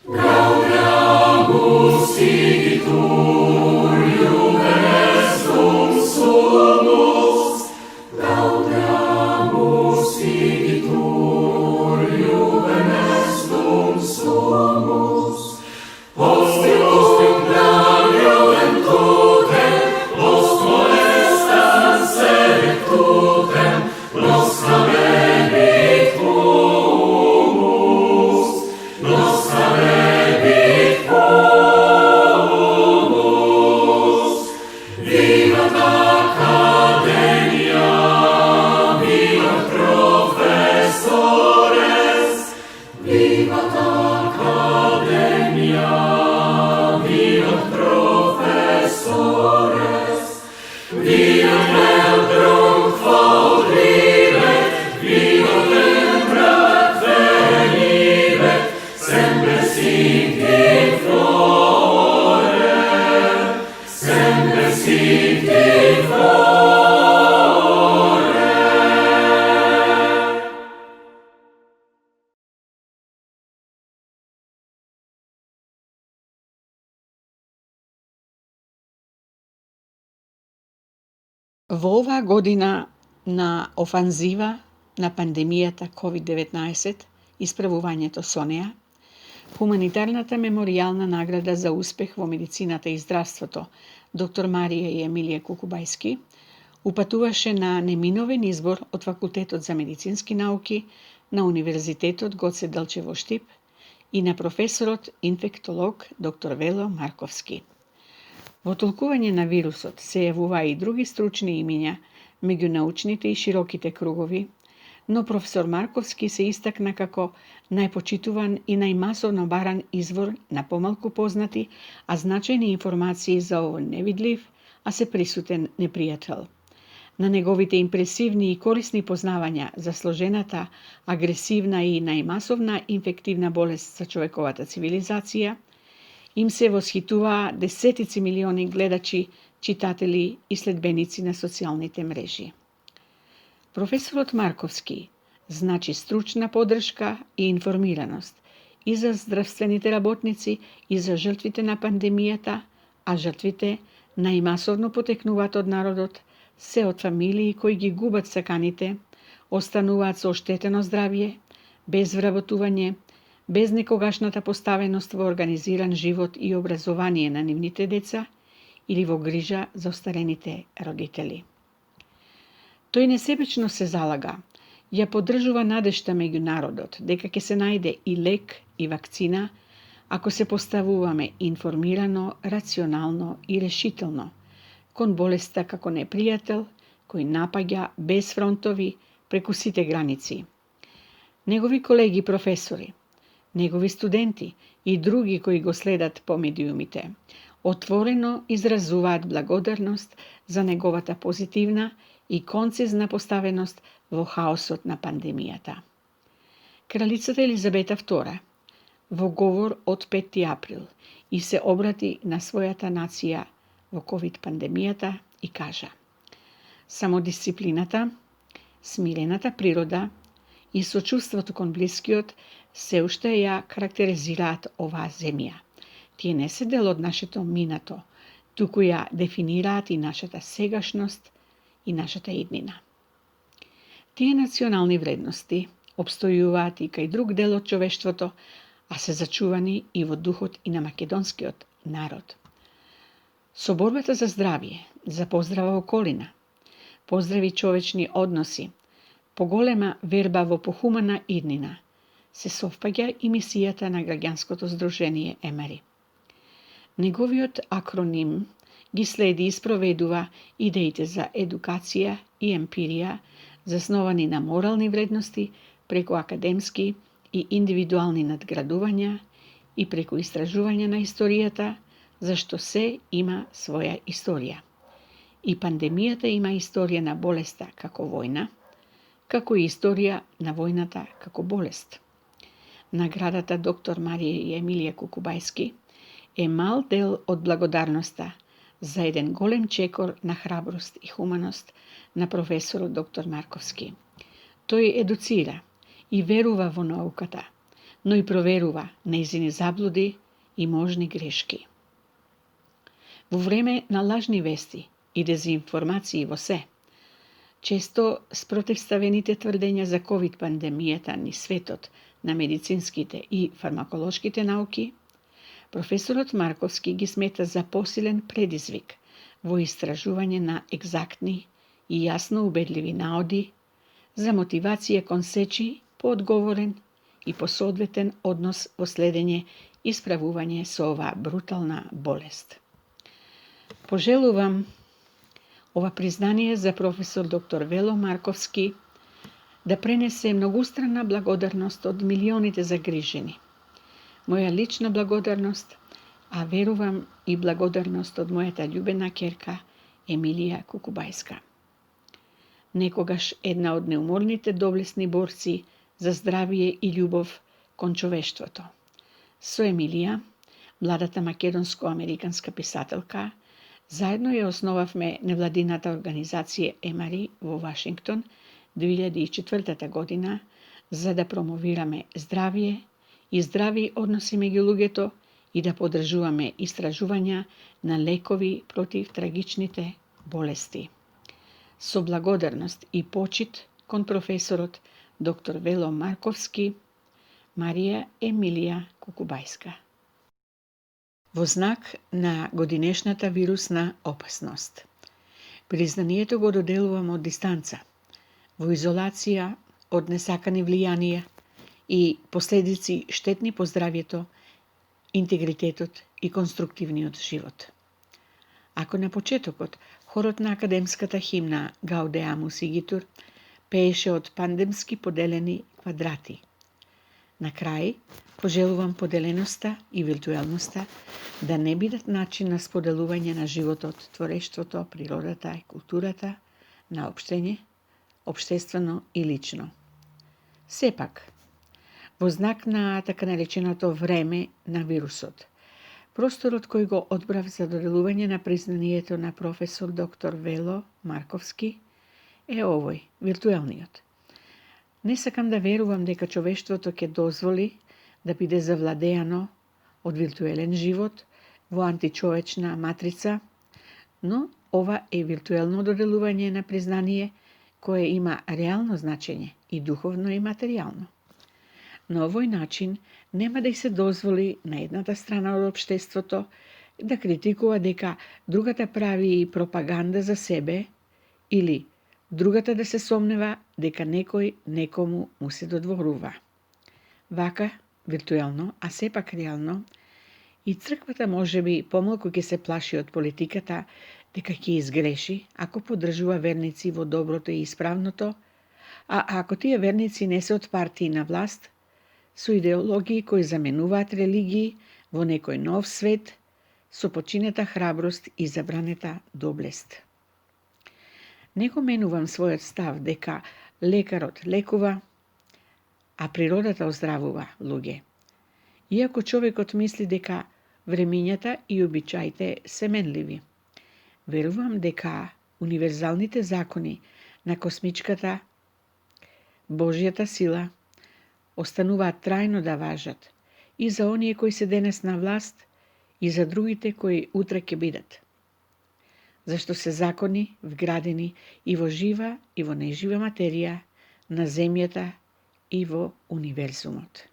Gaudeamus igitur iubenes dum sumus, Gaudeamus igitur iubenes dum sumus, postium Dario ventutem, post molestam serectutem, nostra rebit humus, nostra rebit humus. Vivat Academia, vivat professores, vivat Academia, vivat professores, vivat Leandrum quaudribet, vivat Lemprac venibet, semper sic in flore, semper sic in flore. Во оваа година на офанзива на пандемијата COVID-19, исправувањето со неа, Хуманитарната меморијална награда за успех во медицината и здравството доктор Марија и Емилија Кукубајски упатуваше на неминовен избор од Факултетот за медицински науки на Универзитетот Гоце Делчев во Штип и на професорот инфектолог доктор Вело Марковски. Во толкување на вирусот се јавуваа и други стручни имиња меѓу научните и широките кругови, но професор Марковски се истакна како најпочитуван и најмасовно баран извор на помалку познати, а значајни информации за овој невидлив, а се присутен непријател. На неговите импресивни и корисни познавања за сложената, агресивна и најмасовна инфективна болест за човековата цивилизација, им се восхитуваа десетици милиони гледачи, читатели и следбеници на социјалните мрежи. Професорот Марковски значи стручна поддршка и информираност и за здравствените работници и за жртвите на пандемијата, а жртвите најмасовно потекнуваат од народот, се од фамилии кои ги губат саканите, остануваат со оштетено здравје, без вработување, без некогашната поставеност во организиран живот и образование на нивните деца или во грижа за остарените родители. Тој несебично се залага, ја поддржува надежта меѓу народот дека ќе се најде и лек и вакцина ако се поставуваме информирано, рационално и решително кон болеста како непријател кој напаѓа без фронтови преку сите граници. Негови колеги професори, негови студенти и други кои го следат по медиумите, отворено изразуваат благодарност за неговата позитивна и концизна поставеност во хаосот на пандемијата. Кралицата Елизабета II во говор од 5 април и се обрати на својата нација во ковид пандемијата и кажа: самодисциплината, смирената природа и сочувството кон блискиот се уште ја карактеризираат оваа земја. Тие не се дел од нашето минато, туку ја дефинираат и нашата сегашност и нашата иднина. Тие национални вредности обстојуваат и кај друг дел од човештвото, а се зачувани и во духот и на македонскиот народ. Со борбата за здравје, за поздрава околина, поздрави човечни односи, поголема верба во похумана иднина, се совпаѓа и мисијата на граѓанското здружение Емери. Неговиот акроним ги следи и спроведува идеите за едукација и емпирија, засновани на морални вредности преку академски и индивидуални надградувања и преку истражување на историјата, зашто се има своја историја. И пандемијата има историја на болеста како војна, како и историја на војната како болест. Наградата доктор Марија и Емилија Кукубајски е мал дел од благодарноста за еден голем чекор на храброст и хуманост на професорот доктор Марковски. Тој едуцира и верува во науката, но и проверува нејзини заблуди и можни грешки. Во време на лажни вести и дезинформации во се, често спротивставените тврдења за ковид пандемијата низ светот на медицинските и фармаколошките науки, професорот Марковски ги смета за посилен предизвик во истражување на екзактни и јасно убедливи наоди за мотивација кон сечи по одговорен и посоодветен однос во следење и справување со оваа брутална болест. Пожелувам ова признание за професор доктор Вело Марковски да пренесе многустранна благодарност од милионите загрижени. Моја лична благодарност, а верувам и благодарност од мојата љубена ќерка Емилија Кукубајска. Некогаш една од неуморните доблесни борци за здравие и љубов кон човештвото. Со Емилија, младата македонско-американска писателка, заедно ја основавме невладината организација Емари во Вашингтон 2004 година за да промовираме здравие и здрави односи меѓу луѓето и да поддржуваме истражувања на лекови против трагичните болести. Со благодарност и почит кон професорот доктор Вело Марковски, Марија Емилија Кукубајска. Во знак на годинешната вирусна опасност, признанието го доделувам од дистанца, во изолација од несакани влијанија и последици штетни по здравјето, интегритетот и конструктивниот живот. Ако на почетокот хорот на академската химна Гаудеамус Игитур пееше од пандемски поделени квадрати, на крај пожелувам поделеноста и виртуелноста да не бидат начин на споделување на животот, творештвото, природата и културата, на општење, општествено и лично. Сепак, во знак на така нареченото време на вирусот, просторот кој го одбрав за доделување на признанието на професор доктор Вело Марковски е овој, виртуелниот. Не сакам да верувам дека човештвото ќе дозволи да биде завладеано од виртуелен живот во античовечна матрица, но ова е виртуелно доделување на признание кое има реално значење и духовно и материјално. На овој начин нема да и се дозволи на едната страна од општеството да критикува дека другата прави пропаганда за себе или другата да се сомнева дека некој некому му се додворува. Вака, виртуелно, а сепак реално, и црквата можеби помалку ќе се плаши од политиката дека ќе изгреши ако поддржува верници во доброто и исправното, а ако тие верници не се од партии на власт, со идеологии кои заменуваат религии во некој нов свет, со починета храброст и забранета доблест. Не го менувам својот став дека лекарот лекува, а природата оздравува луѓе. Иако човекот мисли дека времињата и обичаите се менливи, верувам дека универзалните закони на космичката Божјата сила остануваат трајно да важат и за оние кои се денес на власт и за другите кои утре ќе бидат. Зашто се закони вградени и во жива и во нежива материја на земјата и во универзумот.